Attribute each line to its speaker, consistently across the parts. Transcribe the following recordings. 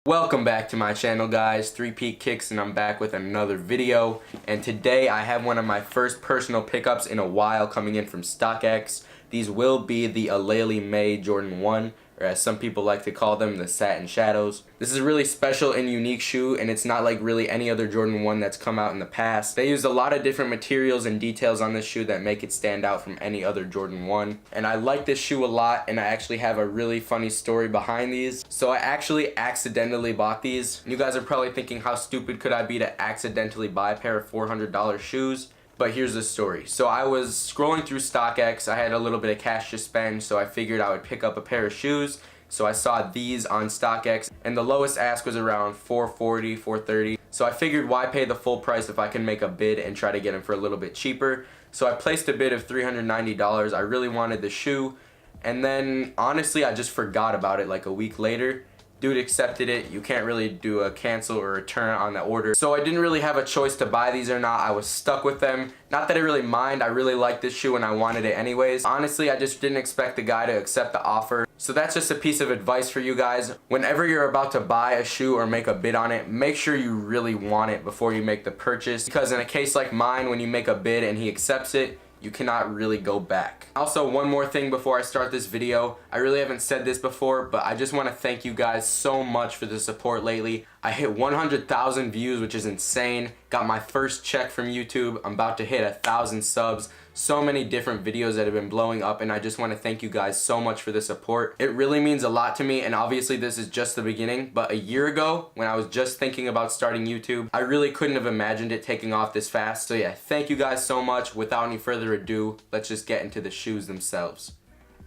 Speaker 1: Welcome back to my channel, guys. 3P Kicks, and I'm back with another video. And today I have one of my first personal pickups in a while coming in from StockX. These will be the Aleali May Jordan 1, or as some people like to call them, the Satin Shadows. This is a really special and unique shoe, and it's not like really any other Jordan 1 that's come out in the past. They used a lot of different materials and details on this shoe that make it stand out from any other Jordan 1. And I like this shoe a lot, and I actually have a really funny story behind these. So I actually accidentally bought these. You guys are probably thinking, how stupid could I be to accidentally buy a pair of $400 shoes? But here's the story. So I was scrolling through StockX. I had a little bit of cash to spend, so I figured I would pick up a pair of shoes. So I saw these on StockX, and the lowest ask was around $440, $430. So I figured, why pay the full price if I can make a bid and try to get them for a little bit cheaper. So I placed a bid of $390. I really wanted the shoe, and then honestly I just forgot about it like a week later. Dude accepted it. You can't really do a cancel or return on the order. So I didn't really have a choice to buy these or not. I was stuck with them. Not that I really mind. I really like this shoe and I wanted it anyways. Honestly, I just didn't expect the guy to accept the offer. So that's just a piece of advice for you guys. Whenever you're about to buy a shoe or make a bid on it, make sure you really want it before you make the purchase. Because in a case like mine, when you make a bid and he accepts it, you cannot really go back. Also, one more thing before I start this video. I really haven't said this before, but I just want to thank you guys so much for the support lately. I hit 100,000 views, which is insane. Got my first check from YouTube. I'm about to hit 1,000 subs. So many different videos that have been blowing up, and I just want to thank you guys so much for the support. It really means a lot to me, and obviously this is just the beginning, but a year ago, when I was just thinking about starting YouTube, I really couldn't have imagined it taking off this fast. So yeah, thank you guys so much. Without any further ado, let's just get into the shoes themselves.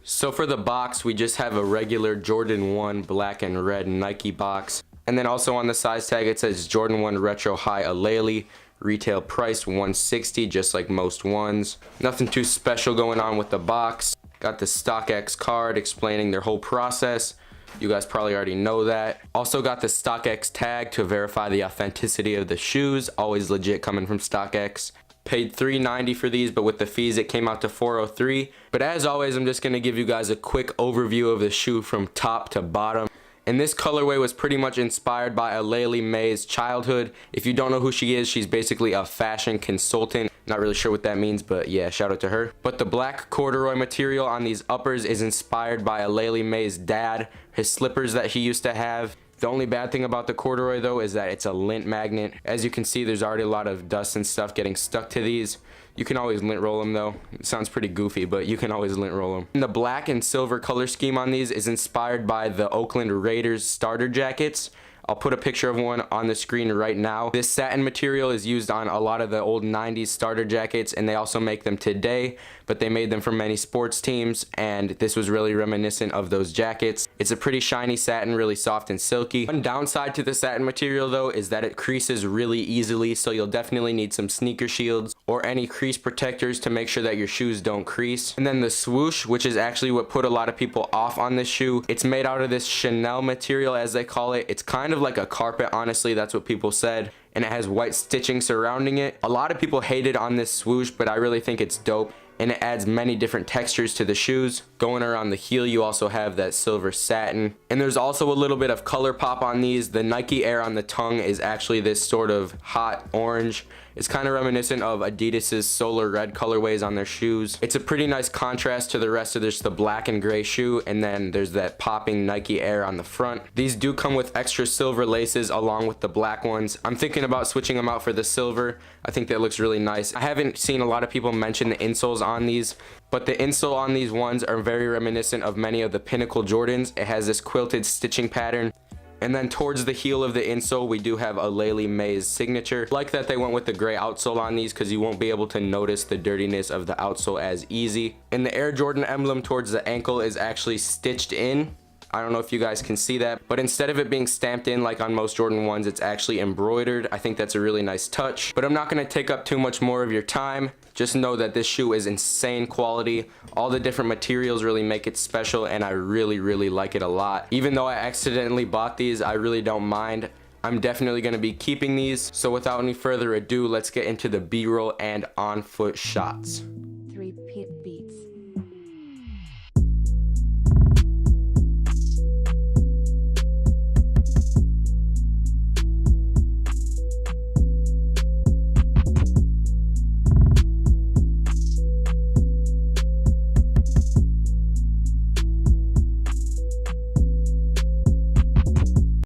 Speaker 1: So for the box, we just have a regular Jordan 1 black and red Nike box. And then also on the size tag, it says Jordan 1 Retro High Aleali. Retail price $160, just like most ones. Nothing too special going on with the box. Got the StockX card explaining their whole process. You guys probably already know that. Also got the StockX tag to verify the authenticity of the shoes. Always legit coming from StockX. Paid $390 for these, but with the fees it came out to $403. But as always, I'm just gonna give you guys a quick overview of the shoe from top to bottom. And this colorway was pretty much inspired by Aleali May's childhood. If you don't know who she is, she's basically a fashion consultant. Not really sure what that means, but yeah, shout out to her. But the black corduroy material on these uppers is inspired by Aleali May's dad, his slippers that he used to have. The only bad thing about the corduroy though is that it's a lint magnet. As you can see, there's already a lot of dust and stuff getting stuck to these. You can always lint roll them though. It sounds pretty goofy, but you can always lint roll them. And the black and silver color scheme on these is inspired by the Oakland Raiders starter jackets. I'll put a picture of one on the screen right now. This satin material is used on a lot of the old 90s starter jackets, and they also make them today, but they made them for many sports teams, and this was really reminiscent of those jackets. It's a pretty shiny satin, really soft and silky. One downside to the satin material though is that it creases really easily, so you'll definitely need some sneaker shields or any crease protectors to make sure that your shoes don't crease. And then the swoosh, which is actually what put a lot of people off on this shoe. It's made out of this Chanel material, as they call it. It's kind of like a carpet, honestly, that's what people said, and it has white stitching surrounding it. A lot of people hated on this swoosh, but I really think it's dope, and it adds many different textures to the shoes. Going around the heel, you also have that silver satin, and there's also a little bit of color pop on these. The Nike Air on the tongue is actually this sort of hot orange. It's kind of reminiscent of Adidas's solar red colorways on their shoes. It's a pretty nice contrast to the rest of the black and gray shoe, and then there's that popping Nike Air on the front. These do come with extra silver laces along with the black ones. I'm thinking about switching them out for the silver. I think that looks really nice. I haven't seen a lot of people mention the insoles on these, but the insole on these ones are very reminiscent of many of the Pinnacle Jordans. It has this quilted stitching pattern. And then towards the heel of the insole, we do have Aleali May's signature. I like that they went with the gray outsole on these because you won't be able to notice the dirtiness of the outsole as easy. And the Air Jordan emblem towards the ankle is actually stitched in. I don't know if you guys can see that, but instead of it being stamped in like on most Jordan 1s, it's actually embroidered. I think that's a really nice touch, but I'm not going to take up too much more of your time. Just know that this shoe is insane quality. All the different materials really make it special, and I really like it a lot. Even though I accidentally bought these, I really don't mind. I'm definitely going to be keeping these. So without any further ado, let's get into the B-roll and on-foot shots.